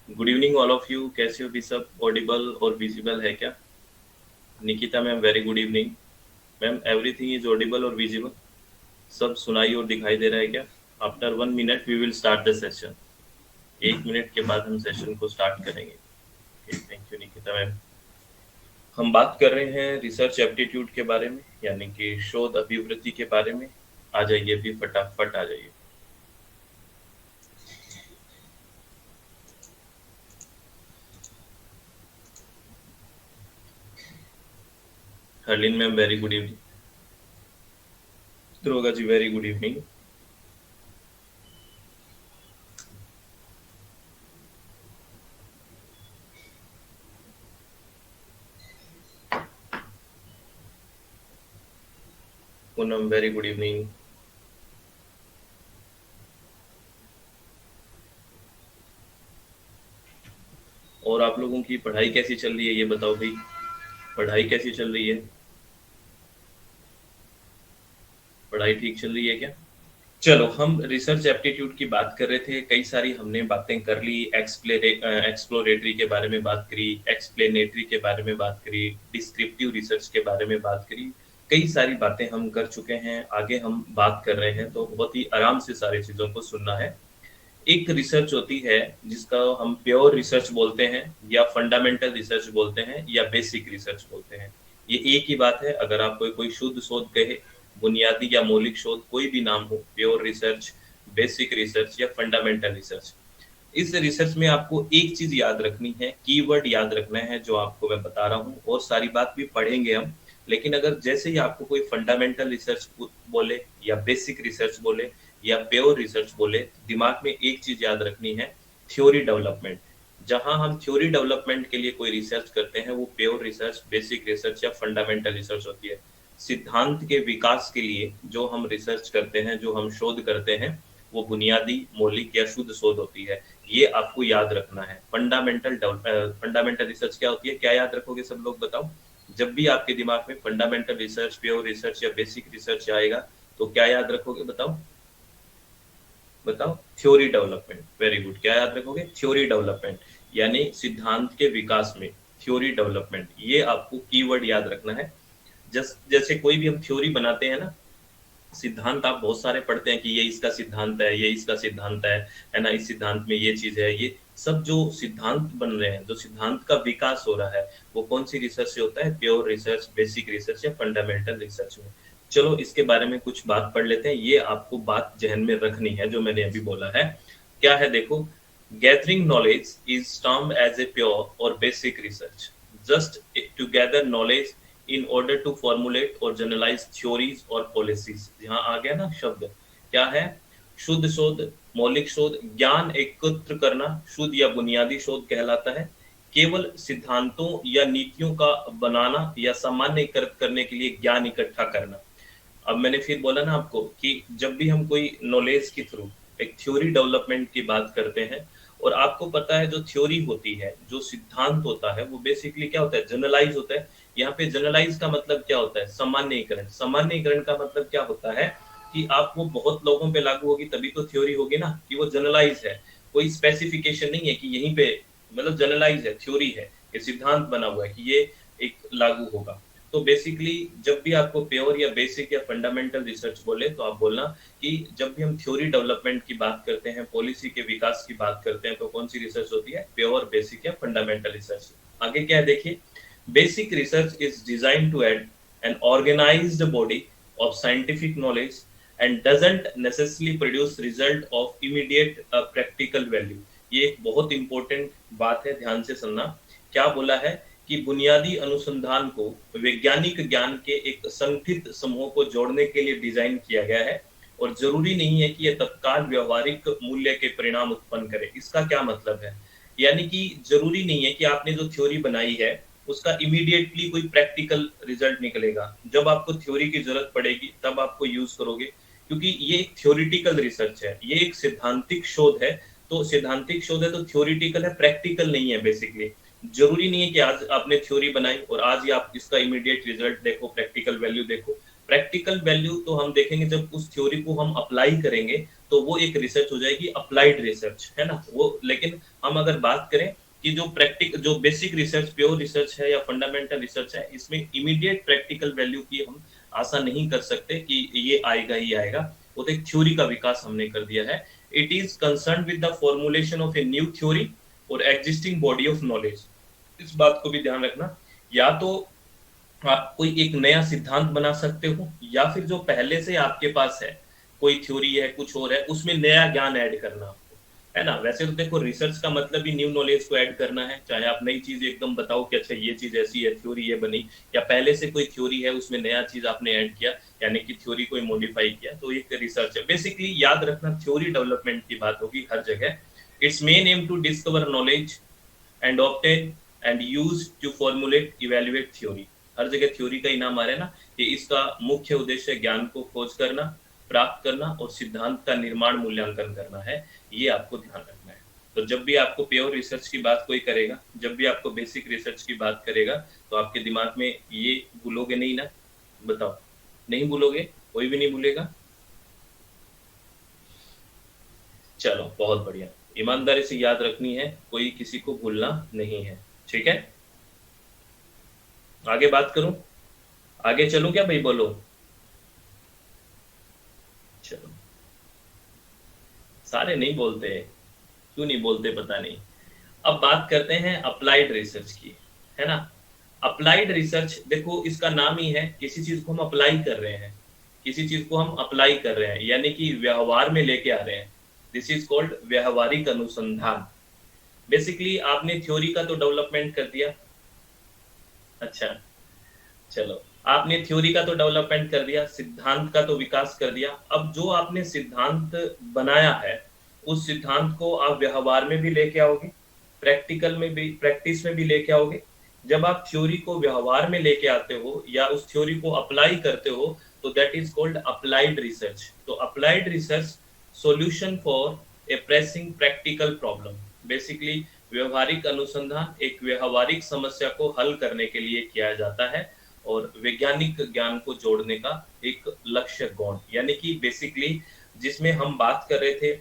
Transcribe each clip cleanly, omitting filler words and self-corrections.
Good evening all of you. कैसे हो भी सब? ऑडिबल और विजिबल है क्या? Nikita ma'am, very good evening. Ma'am, everything is audible और विजिबल? सब सुनाई और दिखाई दे रहा है क्या? After 1 minute we will start the session. 1 minute के बाद हम सेशन को स्टार्ट करेंगे। Thank you Nikita ma'am. हम बात कर रहे हैं रिसर्च एप्टीट्यूड के बारे में, यानी कि शोध अभिवृत्ति के बारे में। आ जाइए भी, फटाफट आ जाइए। Harleen ma'am, very good evening. त्रोगा ji, very good evening. Poonam, very good evening. और आप लोगों की पढ़ाई कैसी चल रही है, ये बताओ भाई। पढ़ाई कैसी चल रही है? पढ़ाई ठीक चल रही है क्या? चलो, हम रिसर्च एप्टीट्यूड की बात कर रहे थे। कई सारी हमने बातें कर ली। एक्सप्लोरेटरी के बारे में बात करी, एक्सप्लेनेटरी के बारे में बात करी, डिस्क्रिप्टिव रिसर्च के बारे में बात करी। कई सारी बातें हम कर चुके हैं, आगे हम बात कर रहे हैं, तो बहुत ही आराम से सारी चीज़ों को सुनना है। एक रिसर्च होती है जिसका हम प्योर रिसर्च बोलते हैं, या फंडामेंटल रिसर्च बोलते हैं, या बेसिक रिसर्च बोलते हैं। ये एक ही बात है। अगर आप कोई कोई शुद्ध शोध कहे, बुनियादी या मौलिक शोध, कोई भी नाम हो, प्योर रिसर्च, बेसिक रिसर्च या फंडामेंटल रिसर्च, इस रिसर्च में आपको एक चीज याद रखनी है, कीवर्ड याद रखना है, जो आपको मैं बता रहा हूँ। और सारी बात भी पढ़ेंगे हम। लेकिन अगर जैसे ही आपको कोई फंडामेंटल रिसर्च बोले, या बेसिक रिसर्च बोले, या प्योर रिसर्च बोले, दिमाग में एक चीज याद रखनी है, थ्योरी डेवलपमेंट। जहां हम थ्योरी डेवलपमेंट के लिए कोई रिसर्च करते हैं, वो प्योर रिसर्च, बेसिक रिसर्च या फंडामेंटल रिसर्च होती है। सिद्धांत के विकास के लिए जो हम रिसर्च करते हैं, जो हम शोध करते हैं, वो बुनियादी, मौलिक या शुद्ध शोध होती है। ये आपको याद रखना है। फंडामेंटल रिसर्च क्या होती है, क्या याद रखोगे सब लोग, बताओ। जब भी आपके दिमाग में फंडामेंटल रिसर्च, प्योर रिसर्च या बेसिक रिसर्च आएगा, तो क्या याद रखोगे, बताओ। बताओ। Theory development, very good. क्या याद रखोगे? थ्योरी डेवलपमेंट, यानी सिद्धांत के विकास में थ्योरी डेवलपमेंट, ये आपको कीवर्ड याद रखना है। जैसे कोई भी हम थ्योरी बनाते हैं ना, सिद्धांत आप बहुत सारे पढ़ते हैं कि ये इसका सिद्धांत है, ये इसका सिद्धांत है ना, इस सिद्धांत में ये चीज है। ये सब जो सिद्धांत बन रहे हैं, जो सिद्धांत का विकास हो रहा है, वो कौन सी रिसर्च से होता है? प्योर रिसर्च, बेसिक रिसर्च या फंडामेंटल रिसर्च में। चलो, इसके बारे में कुछ बात पढ़ लेते हैं। ये आपको बात जहन में रखनी है, जो मैंने अभी बोला है। क्या है, देखो। Gathering knowledge is termed as a pure और basic research, just to gather knowledge in order to formulate और जनरलाइज थ्योरीज और पॉलिसीज। यहाँ आ गया ना शब्द। क्या है? शुद्ध शोध, मौलिक शोध, ज्ञान एकत्र करना, शुद्ध या बुनियादी शोध कहलाता है। केवल सिद्धांतों या नीतियों का बनाना या सामान्यीकृत करने के लिए ज्ञान इकट्ठा करना। अब मैंने फिर बोला ना आपको कि जब भी हम कोई नॉलेज के थ्रू एक थ्योरी डेवलपमेंट की बात करते हैं, और आपको पता है जो थ्योरी होती है, जो सिद्धांत होता है, वो बेसिकली क्या होता है? जनरलाइज होता है। यहाँ पे जनरलाइज का मतलब क्या होता है? सामान्यीकरण। सामान्यीकरण का मतलब क्या होता है कि आप वो बहुत लोगों पे लागू होगी तभी तो थ्योरी होगी ना, कि वो जनरलाइज है। कोई स्पेसिफिकेशन नहीं है कि यहीं पे, मतलब जनरलाइज है, थ्योरी है, ये सिद्धांत बना हुआ है कि ये एक लागू होगा। तो बेसिकली जब भी आपको प्योर या बेसिक या फंडामेंटल रिसर्च बोले, तो आप बोलना कि जब भी हम थ्योरी डेवलपमेंट की बात करते हैं, पॉलिसी के विकास की बात करते हैं, तो कौन सी रिसर्च होती है? प्योर, बेसिक या फंडामेंटल रिसर्च। आगे क्या है, देखिए। Basic research is design to add an organised body of scientific knowledge and doesn't necessarily produce result of immediate practical value. ये एक बहुत इंपॉर्टेंट बात है, ध्यान से सुनना। क्या बोला है कि बुनियादी अनुसंधान को वैज्ञानिक ज्ञान के एक संगठित समूह को जोड़ने के लिए डिजाइन किया गया है, और जरूरी नहीं है कि यह तत्काल व्यवहारिक मूल्य के परिणाम उत्पन्न करे। इसका क्या मतलब है? यानी कि जरूरी नहीं है कि आपने जो थ्योरी बनाई है, उसका इमीडिएटली कोई प्रैक्टिकल रिजल्ट निकलेगा। जब आपको थ्योरी की जरूरत पड़ेगी, तब आपको यूज करोगे, क्योंकि ये एक थ्योरिटिकल रिसर्च है, ये एक सिद्धांतिक शोध है। तो सिद्धांतिक शोध है तो थ्योरिटिकल है, प्रैक्टिकल नहीं है बेसिकली। जरूरी नहीं है कि आज आपने थ्योरी बनाई और आज ही आप इसका इमीडिएट रिजल्ट देखो, प्रैक्टिकल वैल्यू देखो। प्रैक्टिकल वैल्यू तो हम देखेंगे जब उस थ्योरी को हम अप्लाई करेंगे, तो वो एक रिसर्च हो जाएगी, अप्लाइड रिसर्च, है ना वो। लेकिन हम अगर बात करें कि जो बेसिक रिसर्च, प्योर रिसर्च है या फंडामेंटल रिसर्च है, इसमें इमीडिएट प्रैक्टिकल वैल्यू की हम आशा नहीं कर सकते कि ये आएगा ही आएगा। वो तो एक थ्योरी का विकास हमने कर दिया है। It is concern with the formulation of a new theory और एग्जिस्टिंग बॉडी ऑफ नॉलेज। इस बात को भी ध्यान रखना, या तो आप कोई एक नया सिद्धांत बना सकते हो, या फिर जो पहले से आपके पास है, कोई थ्योरी है, कुछ और है, उसमें नया ज्ञान ऐड करना आपको, है ना। वैसे तो देखो रिसर्च का मतलब ही न्यू नॉलेज को ऐड करना है, चाहे आप नई चीज एकदम बताओ कि अच्छा ये चीज ऐसी है, थ्योरी ये बनी, या पहले से कोई थ्योरी है उसमें नया चीज आपने ऐड किया, यानी कि थ्योरी को मॉडिफाई किया, तो ये रिसर्च है। बेसिकली याद रखना, थ्योरी डेवलपमेंट की बात होगी हर जगह। It's main aim to discover knowledge and obtain and use to formulate evaluate theory. हर जगह थ्योरी का ही नाम आ रहा है ना, कि इसका मुख्य उद्देश्य ज्ञान को खोज करना, प्राप्त करना और सिद्धांत का निर्माण मूल्यांकन करना है। ये आपको ध्यान रखना है। तो जब भी आपको प्योर रिसर्च की बात कोई करेगा, जब भी आपको बेसिक रिसर्च की बात करेगा, तो आपके दिमाग में ये भूलोगे नहीं ना? बताओ, नहीं भूलोगे? कोई भी नहीं भूलेगा? चलो बहुत बढ़िया, ईमानदारी से याद रखनी है, कोई किसी को भूलना नहीं है, ठीक है। आगे बात करूं, आगे चलूं क्या भाई, बोलो। चलो, सारे नहीं बोलते, क्यों नहीं बोलते पता नहीं। अब बात करते हैं अप्लाइड रिसर्च की, है ना। अप्लाइड रिसर्च देखो, इसका नाम ही है, किसी चीज को हम अप्लाई कर रहे हैं, किसी चीज को हम अप्लाई कर रहे हैं, यानी कि व्यवहार में लेके आ रहे हैं। दिस इज कॉल्ड व्यवहारिक अनुसंधान। बेसिकली आपने थ्योरी का तो डेवलपमेंट कर दिया, अच्छा, चलो, आपने थ्योरी का तो डेवलपमेंट कर दिया, सिद्धांत का तो विकास कर दिया। अब जो आपने सिद्धांत बनाया है, उस सिद्धांत को आप व्यवहार में भी लेके आओगे, प्रैक्टिकल में भी, प्रैक्टिस में भी लेके आओगे। जब आप थ्योरी को व्यवहार में लेके आते हो या उस थ्योरी को अप्लाई करते हो, तो that is called applied research. तो applied research solution for a pressing practical problem. Basically व्यवहारिक अनुसंधान एक व्यवहारिक समस्या को हल करने के लिए किया जाता है, और वैज्ञानिक ज्ञान को जोड़ने का एक लक्ष्य गौण, यानी कि बेसिकली जिसमें हम बात कर रहे थे।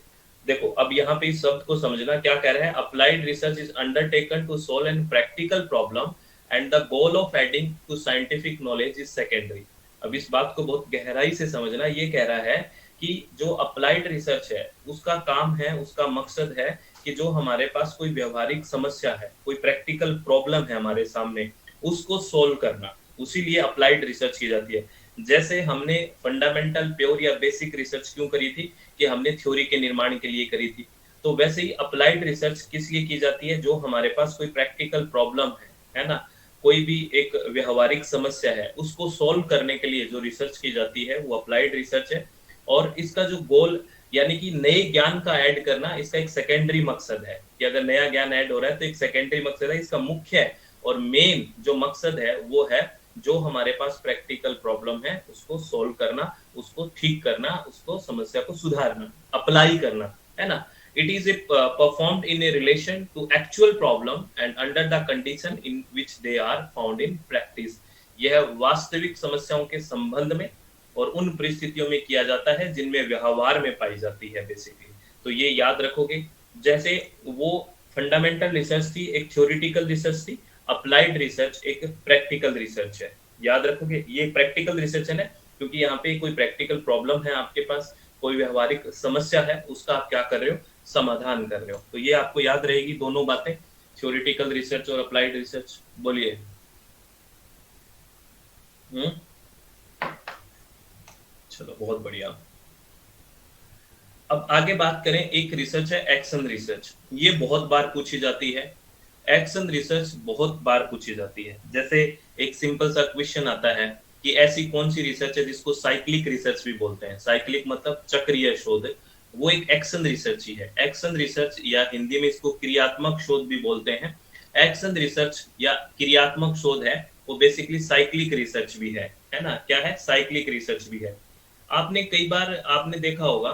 देखो अब यहाँ पे इस शब्द को समझना, क्या कह रहा है, applied research is undertaken to solve an practical problem and the goal of adding to scientific knowledge is secondary. अब इस बात को बहुत गहराई से समझना, ये कह रहा है कि जो अप्लाइड रिसर्च है उसका काम है, उसका मकसद है कि जो हमारे पास कोई व्यवहारिक समस्या है, कोई प्रैक्टिकल प्रॉब्लम है हमारे सामने, उसको सोल्व करना, उसी लिए अप्लाइड रिसर्च की जाती है। जैसे हमने फंडामेंटल, प्योर या बेसिक रिसर्च क्यों करी थी, कि हमने थ्योरी के निर्माण के लिए करी थी, तो वैसे ही अप्लाइड रिसर्च किस लिए की जाती है, जो हमारे पास कोई प्रैक्टिकल प्रॉब्लम है ना, कोई भी एक व्यवहारिक समस्या है, उसको सोल्व करने के लिए जो रिसर्च की जाती है वो अप्लाइड रिसर्च है। और इसका जो गोल, यानी कि नए ज्ञान का ऐड करना, इसका एक सेकेंडरी मकसद है, कि अगर नया ज्ञान ऐड हो रहा है तो एक सेकेंडरी मकसद है। इसका मुख्य है और मेन जो मकसद है वो है जो हमारे पास प्रैक्टिकल प्रॉब्लम है उसको सोल्व करना, उसको ठीक करना, उसको समस्या को सुधारना, अप्लाई करना, है ना। It is performed in a relation to actual problem and under the condition in which they are found in practice. यह वास्तविक समस्याओं के संबंध में और उन परिस्थितियों में किया जाता है जिनमें व्यवहार में पाई जाती है बेसिकली। तो ये याद रखोगे, जैसे वो फंडामेंटल रिसर्च थी, एक थ्योरेटिकल रिसर्च थी, अप्लाइड रिसर्च एक प्रैक्टिकल रिसर्च है। याद रखोगे, ये प्रैक्टिकल रिसर्च है ना, क्योंकि यहाँ पे कोई प्रैक्टिकल प्रॉब्लम है आपके पास, कोई व्यवहारिक समस्या है, उसका आप क्या कर रहे हो, समाधान कर रहे हो। तो ये आपको याद रहेगी दोनों बातें, थ्योरेटिकल रिसर्च और अप्लाइड रिसर्च। बोलिए। चलो बहुत बढ़िया। अब आगे बात करें, एक रिसर्च है एक्शन रिसर्च। ये बहुत बार पूछी जाती है, एक्शन रिसर्च बहुत बार पूछी जाती है। जैसे एक सिंपल सा क्वेश्चन आता है कि ऐसी कौन सी रिसर्च है जिसको साइक्लिक रिसर्च भी बोलते हैं। साइक्लिक मतलब चक्रीय शोध, वो एक एक्शन रिसर्च ही है। एक्शन रिसर्च या हिंदी में इसको क्रियात्मक शोध भी बोलते हैं। एक्शन रिसर्च या क्रियात्मक शोध है, वो बेसिकली साइक्लिक रिसर्च भी है ना। क्या है, साइक्लिक रिसर्च भी है। आपने कई बार आपने देखा होगा,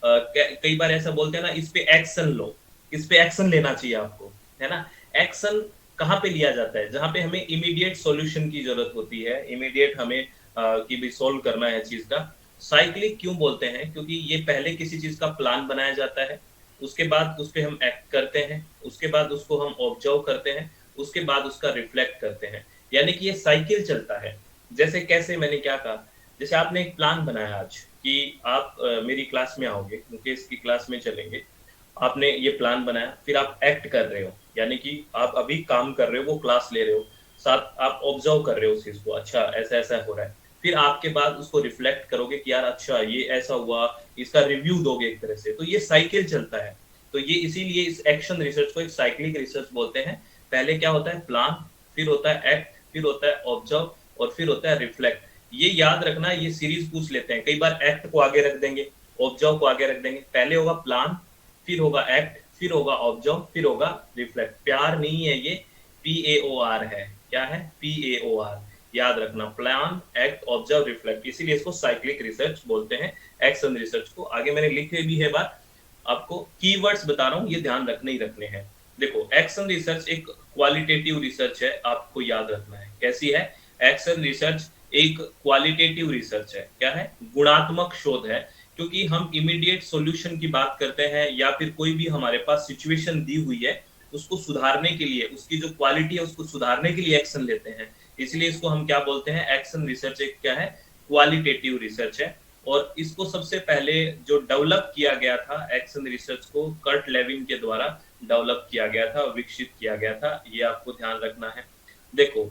कई बार ऐसा बोलते हैं ना, इस पे एक्शन लो, इस पे एक्शन लेना चाहिए आपको, है ना। एक्शन कहाँ पे लिया जाता है, जहां पे हमें इमीडिएट सॉल्यूशन की जरूरत होती है, इमीडिएट हमें कि भी सोल्व करना है चीज का। साइक्लिक क्यों बोलते हैं? क्योंकि ये पहले किसी चीज का प्लान बनाया जाता है, उसके बाद उस पे हम एक्ट करते हैं, उसके बाद उसको हम ऑब्जर्व करते हैं, उसके बाद उसका रिफ्लेक्ट करते हैं, यानी कि ये साइकिल चलता है। जैसे कैसे, मैंने क्या कहा, जैसे आपने एक प्लान बनाया आज कि आप मेरी क्लास में आओगे, मुकेश की क्लास में चलेंगे, आपने ये प्लान बनाया, फिर आप एक्ट कर रहे हो, यानी कि आप अभी काम कर रहे हो, वो क्लास ले रहे हो, साथ आप ऑब्जर्व कर रहे हो उस चीज को, अच्छा ऐसा ऐसा हो रहा है, फिर आपके बाद उसको रिफ्लेक्ट करोगे कि यार अच्छा ये ऐसा हुआ, इसका रिव्यू दोगे एक तरह से, तो ये साइकिल चलता है। तो ये इसीलिए इस एक्शन रिसर्च को एक साइक्लिक रिसर्च बोलते हैं। पहले क्या होता है? प्लान, फिर होता है एक्ट, फिर होता है ऑब्जर्व, और फिर होता है रिफ्लेक्ट। ये याद रखना, ये सीरीज पूछ लेते हैं कई बार, एक्ट को आगे रख देंगे, ऑब्जर्व को आगे रख देंगे, पहले होगा प्लान, फिर होगा एक्ट, फिर होगा ऑब्जर्व, फिर होगा रिफ्लेक्ट। प्यार नहीं है ये, PAOR है। क्या है? PAOR। याद रखना, प्लान, एक्ट, ऑब्जर्व, रिफ्लेक्ट, इसीलिए इसको साइक्लिक रिसर्च बोलते हैं, एक्शन रिसर्च को। आगे मैंने लिखे भी है बात, आपको कीवर्ड्स बता रहा हूँ, ये ध्यान रखने ही रखने हैं। देखो, एक्शन रिसर्च एक क्वालिटेटिव रिसर्च है, आपको याद रखना है। कैसी है? एक्शन रिसर्च एक क्वालिटेटिव रिसर्च है। क्या है? गुणात्मक शोध है, क्योंकि हम इमीडिएट सॉल्यूशन की बात करते हैं, या फिर कोई भी हमारे पास सिचुएशन दी हुई है, उसको सुधारने के लिए, उसकी जो क्वालिटी है उसको सुधारने के लिए एक्शन लेते हैं। इसलिए इसको हम क्या बोलते हैं? एक्शन रिसर्च एक क्या है? क्वालिटेटिव रिसर्च है। और इसको सबसे पहले जो डेवलप किया गया था, एक्शन रिसर्च को कर्ट लेविन के द्वारा डेवलप किया गया था, विकसित किया गया था, ये आपको ध्यान रखना है। देखो,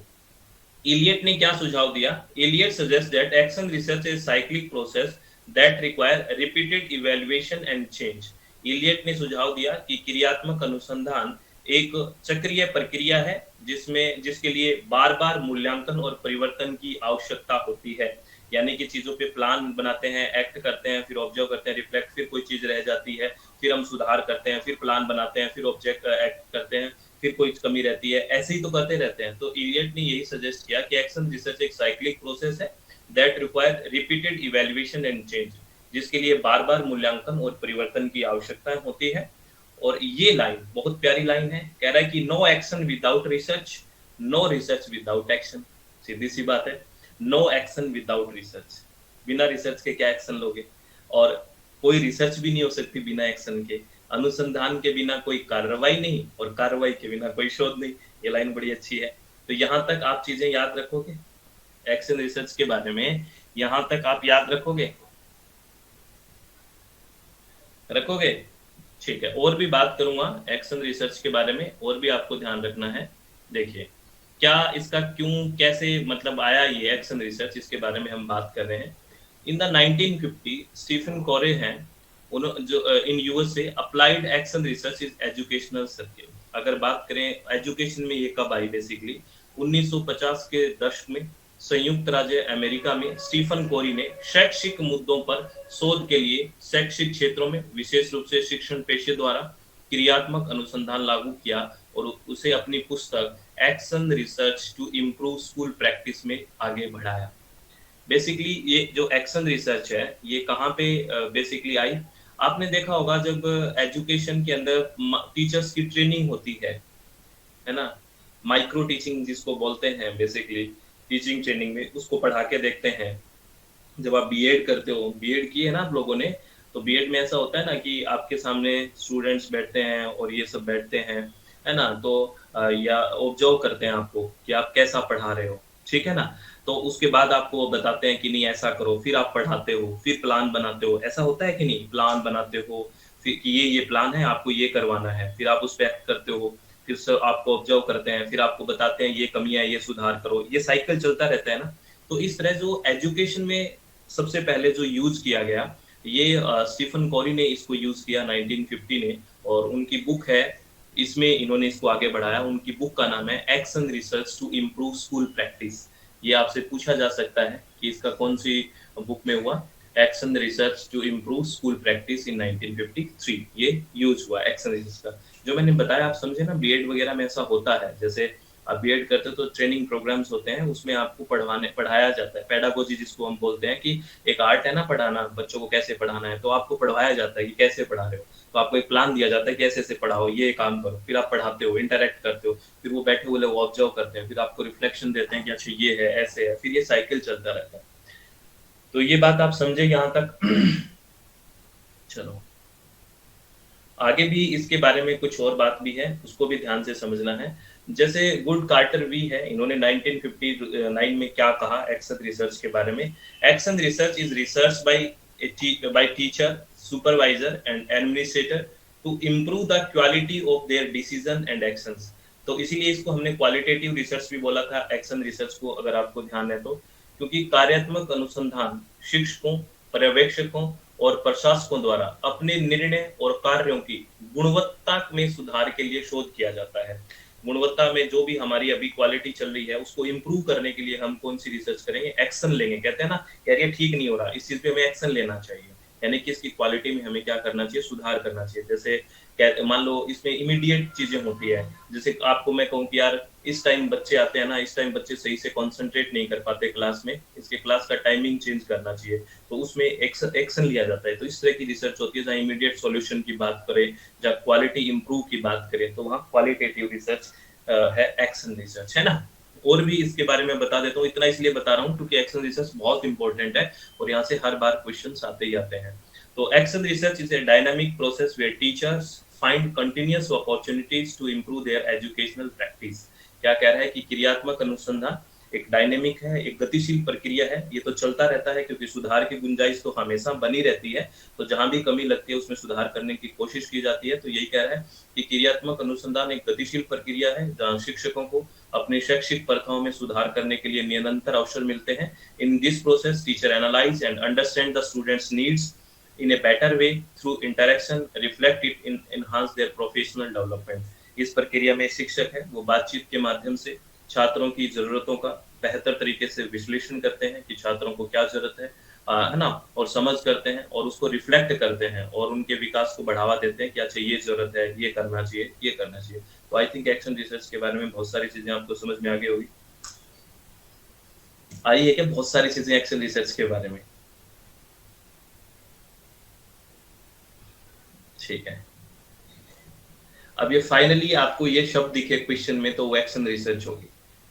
इलियट ने क्या सुझाव दिया? Elliott suggest that action research is cyclic process that require repeated evaluation and change. Elliott ने सुझाव दिया कि क्रियात्मक अनुसंधान एक चक्रीय प्रक्रिया है, जिसके लिए बार बार मूल्यांकन और परिवर्तन की आवश्यकता होती है। यानी कि चीजों पे प्लान बनाते हैं, एक्ट करते हैं, फिर ऑब्जर्व करते हैं, रिफ्लेक्ट, फिर कोई चीज रह जाती है, फिर हम सुधार करते हैं, फिर प्लान बनाते हैं, फिर ऑब्जेक्ट एक्ट करते हैं, फिर कोई कमी रहती है, ऐसे ही तो करते रहते हैं। तो इलियट ने यही सजेस्ट किया कि एक्शन रिसर्च एक साइक्लिक प्रोसेस है that require repeated evaluation and change, जिसके लिए बार बार मूल्यांकन और परिवर्तन की आवश्यकता होती है। और ये लाइन बहुत प्यारी लाइन है, कह रहा है कि no action without research, no research without action. सीधी सी बात है, नो एक्शन विदाउट रिसर्च। बिना रिसर्च के क्या एक्शन लोगे? और कोई रिसर्च भी नहीं हो सकती बिना एक्शन के, अनुसंधान के बिना कोई कार्रवाई नहीं, और कार्रवाई के बिना कोई शोध नहीं। ये लाइन बड़ी अच्छी है। तो यहाँ तक आप चीजें याद रखोगे एक्शन रिसर्च के बारे में, यहाँ तक आप याद रखोगे? रखोगे? ठीक है, और भी बात करूंगा एक्शन रिसर्च के बारे में, और भी आपको ध्यान रखना है। देखिए, क्या इसका क्यों कैसे मतलब आया ये एक्शन रिसर्च, इसके बारे में हम बात कर रहे हैं। इन द 1950 स्टीफन कोरे हैं, जो in USA applied action research is educational circle. अगर बात करें एजुकेशन में, ये कब आई? बेसिकली 1950 के दशक में संयुक्त राज्य अमेरिका में स्टीफन कोरी ने शैक्षिक मुद्दों पर शोध के लिए शैक्षिक क्षेत्रों में, विशेष रूप से शिक्षण पेशे द्वारा क्रियात्मक अनुसंधान लागू किया, और उसे अपनी पुस्तक action research to improve school practice में आगे बढ़ाया। बेसिकली ये जो एक्शन रिसर्च है, ये कहाँ पे बेसिकली आई? आपने देखा होगा जब एजुकेशन के अंदर टीचर्स की ट्रेनिंग होती है ना, माइक्रो टीचिंग जिसको बोलते हैं, बेसिकली टीचिंग ट्रेनिंग में उसको पढ़ा के देखते हैं। जब आप बीएड करते हो, बीएड की है ना आप लोगों ने, तो बीएड में ऐसा होता है ना कि आपके सामने स्टूडेंट्स बैठते हैं और ये सब बैठते हैं, है ना, तो या ऑब्जर्व करते हैं आपको कि आप कैसा पढ़ा रहे हो, ठीक है ना। तो उसके बाद आपको बताते हैं कि नहीं ऐसा करो, फिर आप पढ़ाते हो, फिर प्लान बनाते हो। ऐसा होता है कि नहीं? प्लान बनाते हो, फिर कि ये प्लान है, आपको ये करवाना है, फिर आप उस पर एक्ट करते हो, फिर सब आपको ऑब्जर्व करते हैं, फिर आपको बताते हैं ये कमियां, ये सुधार करो। ये साइकिल चलता रहता है ना। तो इस तरह जो एजुकेशन में सबसे पहले जो यूज किया गया, ये स्टीफन कोरी ने इसको यूज किया 1950 ने, और उनकी बुक है, इसमें इन्होंने इसको आगे बढ़ाया। उनकी बुक का नाम है action research to improve school practice. ये आपसे पूछा जा सकता है कि इसका कौन सी बुक में हुआ? Action research to improve school practice in 1953 ये यूज हुआ एक्शन रिसर्च का। जो मैंने बताया, आप समझे ना, बीएड वगैरह में ऐसा होता है। जैसे आप बीएड करते हो तो ट्रेनिंग प्रोग्राम्स होते हैं, उसमें आपको पढ़ाया जाता है, पेडागोजी जिसको हम बोलते हैं, कि एक आर्ट है ना पढ़ाना, बच्चों को कैसे पढ़ाना है, तो आपको पढ़वाया जाता है कि कैसे पढ़ा रहे हो। तो आपको एक प्लान दिया जाता है कि ऐसे ऐसे पढ़ाओ, ये काम करो, फिर आप पढ़ाते हो, इंटरेक्ट करते हो, फिर वो बैठे हुए लोग ऑब्जर्व करते हैं, फिर आपको रिफ्लेक्शन देते हैं कि अच्छा ये है, ऐसे है, फिर ये साइकिल चलता रहता है। तो ये बात आप समझे यहाँ तक? चलो, आगे भी इसके बारे में कुछ और बात भी है, उसको भी ध्यान से समझना है। जैसे गुड कार्टर वी है, इन्होंने 1959 में क्या कहा एक्शन रिसर्च के बारे में? Action research is research by teacher, supervisor and administrator to improve the quality of their decision and actions. तो इसीलिए इसको हमने क्वालिटेटिव रिसर्च भी बोला था, एक्शन रिसर्च को, अगर आपको ध्यान है तो। क्योंकि कार्यात्मक अनुसंधान शिक्षकों, पर्यवेक्षकों और प्रशासकों द्वारा अपने निर्णय और कार्यों की गुणवत्ता में सुधार के लिए शोध किया जाता है। गुणवत्ता में जो भी हमारी अभी क्वालिटी चल रही है उसको इम्प्रूव करने के लिए हम कौन सी रिसर्च करेंगे? एक्शन लेंगे। कहते हैं ना, यार ये ठीक नहीं हो रहा, इस चीज पे हमें एक्शन लेना चाहिए, यानी कि इसकी क्वालिटी में हमें क्या करना चाहिए? सुधार करना चाहिए। जैसे मान लो इसमें इमीडिएट चीजें होती है, जैसे आपको मैं कहूँ कि यार इस टाइम बच्चे आते हैं ना, इस टाइम बच्चे सही से कंसंट्रेट नहीं कर पाते क्लास में, इसके क्लास का टाइमिंग चेंज करना चाहिए, तो उसमें एक्शन लिया जाता है। तो इस तरह की रिसर्च होती है, जहाँ इमीडिएट सॉल्यूशन की बात करें, जहाँ क्वालिटी इंप्रूव की बात करें, तो वहाँ क्वालिटेटिव रिसर्च है, एक्शन रिसर्च है ना। और भी इसके बारे में बता देता हूँ, इतना इसलिए बता रहा हूँ क्योंकि एक्शन रिसर्च बहुत इंपॉर्टेंट है और यहाँ से हर बार क्वेश्चन आते ही आते हैं। तो action research is a dynamic process where teachers find continuous opportunities to improve their educational practice. क्या कह रहा है कि क्रियात्मक अनुसंधान एक डायनेमिक है, एक गतिशील प्रक्रिया है, ये तो चलता रहता है क्योंकि सुधार की गुंजाइश तो हमेशा बनी रहती है। तो जहां भी कमी लगती है उसमें सुधार करने की कोशिश की जाती है। तो यही कह रहा है कि क्रियात्मक अनुसंधान एक गतिशील प्रक्रिया है जहां शिक्षकों को अपनी शैक्षिक प्रथाओं में सुधार करने के लिए निरंतर अवसर मिलते हैं। In this process teacher analyse and understand the students needs in a better way through interaction, reflect it in enhance their professional development। इस प्रक्रिया में शिक्षक है वो बातचीत के माध्यम से छात्रों की जरूरतों का बेहतर तरीके से विश्लेषण करते हैं कि छात्रों को क्या जरूरत है ना, और समझ करते हैं और उसको रिफ्लेक्ट करते हैं और उनके विकास को बढ़ावा देते हैं कि अच्छा ये जरूरत है, ये करना चाहिए, ये करना चाहिए। तो आई थिंक एक्शन रिसर्च के बारे में बहुत सारी चीजें आपको समझ में आ गई होगी। आई है क्या बहुत सारी चीजें एक्शन रिसर्च के बारे में? ठीक है। अब ये फाइनली आपको ये शब्द दिखे क्वेश्चन में तो वो एक्शन रिसर्च होगी।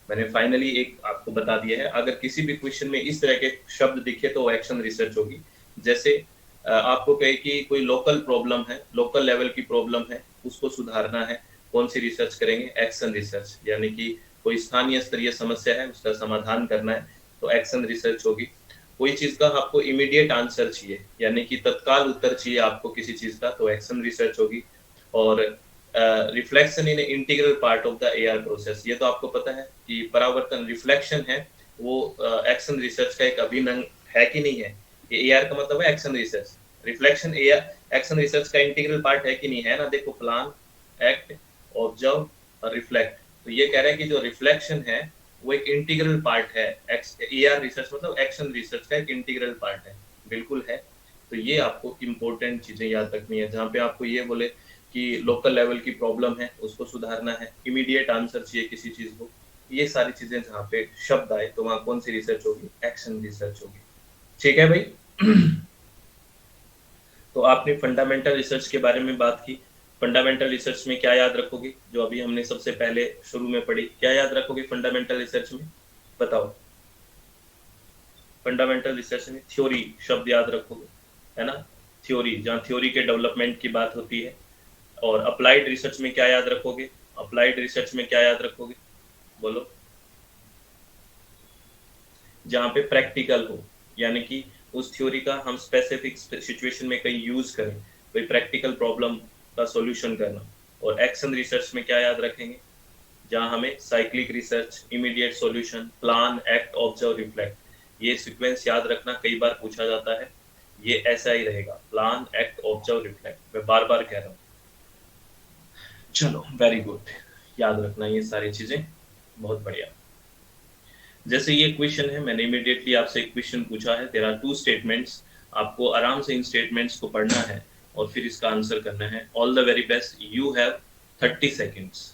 मैंने फाइनली एक आपको बता दिया है, अगर किसी भी क्वेश्चन में इस तरह के शब्द दिखे तो वो एक्शन रिसर्च होगी। जैसे आपको कहे कि कोई लोकल प्रॉब्लम है, लोकल लेवल की प्रॉब्लम है, उसको सुधारना है, कौन सी रिसर्च करेंगे? Action research. यानी कि कोई स्थानीय स्तरीय समस्या है, उसका समाधान करना है, तो एक्शन रिसर्च होगी। कोई चीज का आपको इमीडिएट आंसर चाहिए, यानी कि तत्काल उत्तर चाहिए आपको किसी चीज का, तो एक्शन रिसर्च होगी। और reflection in integral part of the AR process, ये तो आपको पता है कि परावर्तन रिफ्लेक्शन है वो एक्शन रिसर्च का एक अभिन्न अंग है कि नहीं है? ये एआर का मतलब है action research. Reflection AR action research का इंटीग्रल पार्ट है कि नहीं है ना? देखो, प्लान, एक्ट, ऑब्जर्व और रिफ्लेक्ट। तो ये कह रहा है कि जो रिफ्लेक्शन है वो एक इंटीग्रल पार्ट है, एआर रिसर्च मतलब एक्शन रिसर्च का एक इंटीग्रल पार्ट है। बिल्कुल है। तो ये आपको इम्पोर्टेंट चीजें याद रखनी है, जहाँ पे आपको ये बोले कि लोकल लेवल की प्रॉब्लम है उसको सुधारना है, इमीडिएट आंसर चाहिए किसी चीज को, ये सारी चीजें जहाँ पे शब्द आए तो वहां कौन सी रिसर्च होगी? एक्शन रिसर्च होगी। ठीक है भाई। तो आपने फंडामेंटल रिसर्च के बारे में बात की। फंडामेंटल रिसर्च में क्या याद रखोगे? जो अभी हमने सबसे पहले शुरू में पढ़ी, क्या याद रखोगे फंडामेंटल रिसर्च में? बताओ। फंडामेंटल रिसर्च में थ्योरी शब्द याद रखोगे, है ना? थ्योरी, जहाँ थ्योरी के डेवलपमेंट की बात होती है। और अप्लाइड रिसर्च में क्या याद रखोगे? अप्लाइड रिसर्च में क्या याद रखोगे? बोलो। जहाँ पे प्रैक्टिकल हो, यानी कि उस थ्योरी का हम स्पेसिफिक सिचुएशन में कहीं यूज करें, कोई प्रैक्टिकल प्रॉब्लम का सॉल्यूशन करना। और एक्शन रिसर्च में क्या याद रखेंगे? जहाँ हमें cyclic research, immediate solution, plan, act, observe, reflect, ये सीक्वेंस याद रखना, कई बार पूछा जाता है। ये ऐसा ही रहेगा, प्लान, एक्ट, ऑब्जर्व, रिफ्लेक्ट। मैं बार बार कह रहा हूँ। चलो, वेरी गुड, याद रखना ये सारी चीजें, बहुत बढ़िया। जैसे ये क्वेश्चन है, मैंने इमीडिएटली आपसे एक क्वेश्चन पूछा है, देयर आर टू स्टेटमेंट्स, आपको आराम से इन स्टेटमेंट्स को पढ़ना है और फिर इसका आंसर करना है। All the very best, you have 30 seconds.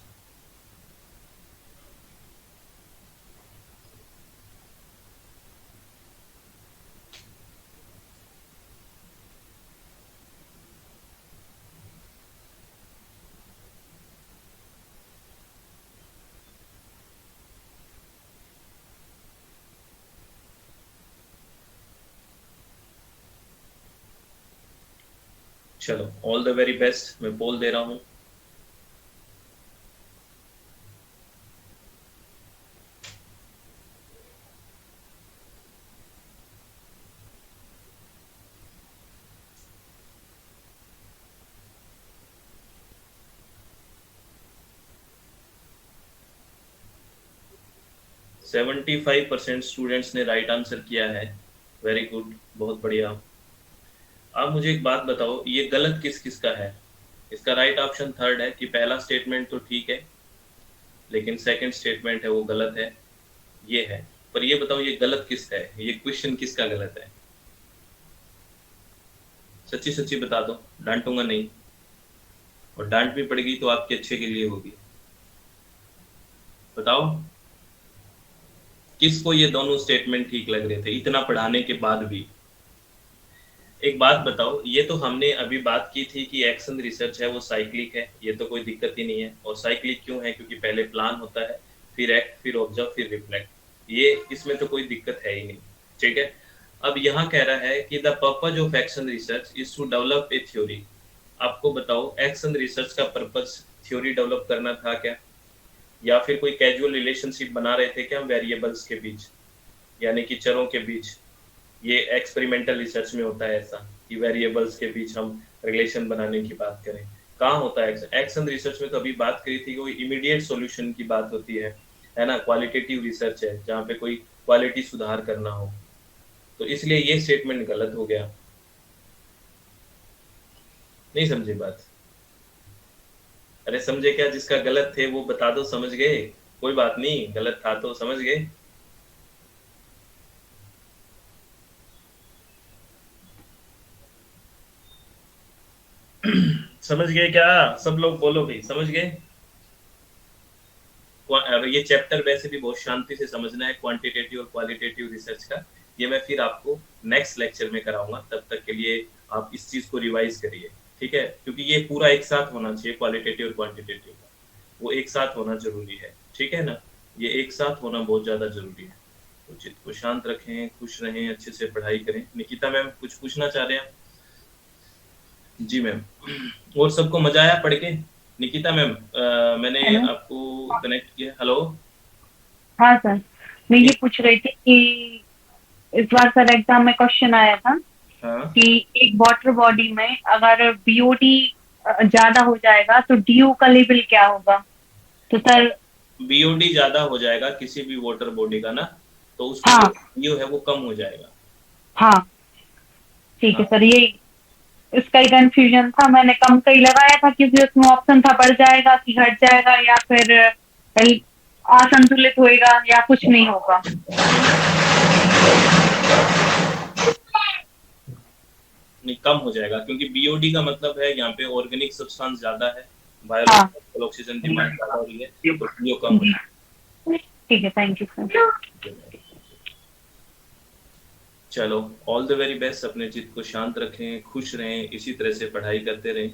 चलो, ऑल द वेरी बेस्ट। मैं पोल दे रहा हूँ। सेवेंटी 75% स्टूडेंट्स ने राइट आंसर किया है। वेरी गुड, बहुत बढ़िया। आप मुझे एक बात बताओ, ये गलत किस किस का है? इसका राइट ऑप्शन थर्ड है कि पहला स्टेटमेंट तो ठीक है, लेकिन सेकंड स्टेटमेंट है वो गलत है, ये है। पर ये बताओ ये गलत किसका है, ये क्वेश्चन किसका गलत है? सच्ची सच्ची बता दो, डांटूंगा नहीं, और डांट भी पड़ेगी तो आपके अच्छे के लिए होगी। बताओ किसको ये दोनों स्टेटमेंट ठीक लग रहे थे इतना पढ़ाने के बाद भी? एक बात बताओ, ये तो हमने अभी बात की थी कि एक्शन रिसर्च है वो साइक्लिक है, ये तो कोई दिक्कत ही नहीं है। और साइक्लिक क्यों है? क्योंकि पहले प्लान होता है, फिर एक्ट, फिर ऑब्जर्व, फिर रिफ्लेक्ट। ये इसमें तो कोई दिक्कत है ही नहीं। ठीक है। अब यहाँ कह रहा है कि the purpose of action research is to develop a theory. आपको बताओ एक्शन रिसर्च का पर्पज थ्योरी डेवलप करना था क्या, या फिर कोई कैजुअल रिलेशनशिप बना रहे थे क्या वेरिएबल्स के बीच, यानी कि चरों के बीच? ये एक्सपेरिमेंटल रिसर्च में होता है ऐसा कि वेरिएबल्स के बीच हम रिलेशन बनाने की बात करें। कहाँ होता है एक्शन रिसर्च में? तो अभी बात करी थी कि कोई इमीडिएट सॉल्यूशन की बात होती है ना। क्वालिटेटिव रिसर्च है जहाँ पे कोई क्वालिटी सुधार करना हो। तो इसलिए ये स्टेटमेंट गलत हो गया। नहीं समझे बात? अरे समझे क्या, जिसका गलत थे वो बता दो, समझ गए? कोई बात नहीं, गलत था तो समझ गए। समझ गए क्या? सब लोग बोलो भाई, समझ गए? ये चैप्टर वैसे भी बहुत शांति से समझना है, क्वांटिटेटिव और क्वालिटेटिव रिसर्च का। ये मैं फिर आपको नेक्स्ट लेक्चर में कराऊंगा, तब तक के लिए आप इस चीज को रिवाइज करिए। ठीक है, क्योंकि ये पूरा एक साथ होना चाहिए, क्वालिटेटिव और क्वांटिटेटिव का वो एक साथ होना जरूरी है। ठीक है ना, ये एक साथ होना बहुत ज्यादा जरूरी है। तो चित्त को शांत रखें, खुश रहें, अच्छे से पढ़ाई करें। निकिता मैम कुछ पूछना चाह रहे हैं? जी मैम। और सबको मजा आया पढ़ के? निकिता मैम, मैंने हेलो। आपको कनेक्ट किया। हेलो। हाँ सर, मैं ये पूछ रही थी कि इस बार सर एग्जाम में क्वेश्चन आया था हाँ, कि एक वाटर बॉडी में अगर बीओडी ज्यादा हो जाएगा तो डीओ का लेवल क्या होगा? तो सर। बीओडी ज्यादा हो जाएगा किसी भी वाटर बॉडी का ना, तो उसमें जो हाँ। डीओ है वो कम हो जाएगा। हाँ, ठीक है हाँ, सर, ये इसका ही कंफ्यूजन था। मैंने कम का ही लगाया था क्योंकि उसमें ऑप्शन था बढ़ जाएगा कि घट जाएगा या फिर असंतुलित होएगा या कुछ नहीं होगा। नहीं कम हो जाएगा, क्योंकि बीओडी का मतलब है यहाँ पे ऑर्गेनिक सब्सटेंस ज्यादा है, हाँ बायोलॉजिकल ऑक्सीजन डिमांड ज्यादा हो रही है, तो डीओ कम हो जी, ठीक है, थैंक यू सर। जाएगा। चलो, ऑल द वेरी बेस्ट। अपने चित्त को शांत रखें, खुश रहें, इसी तरह से पढ़ाई करते रहें।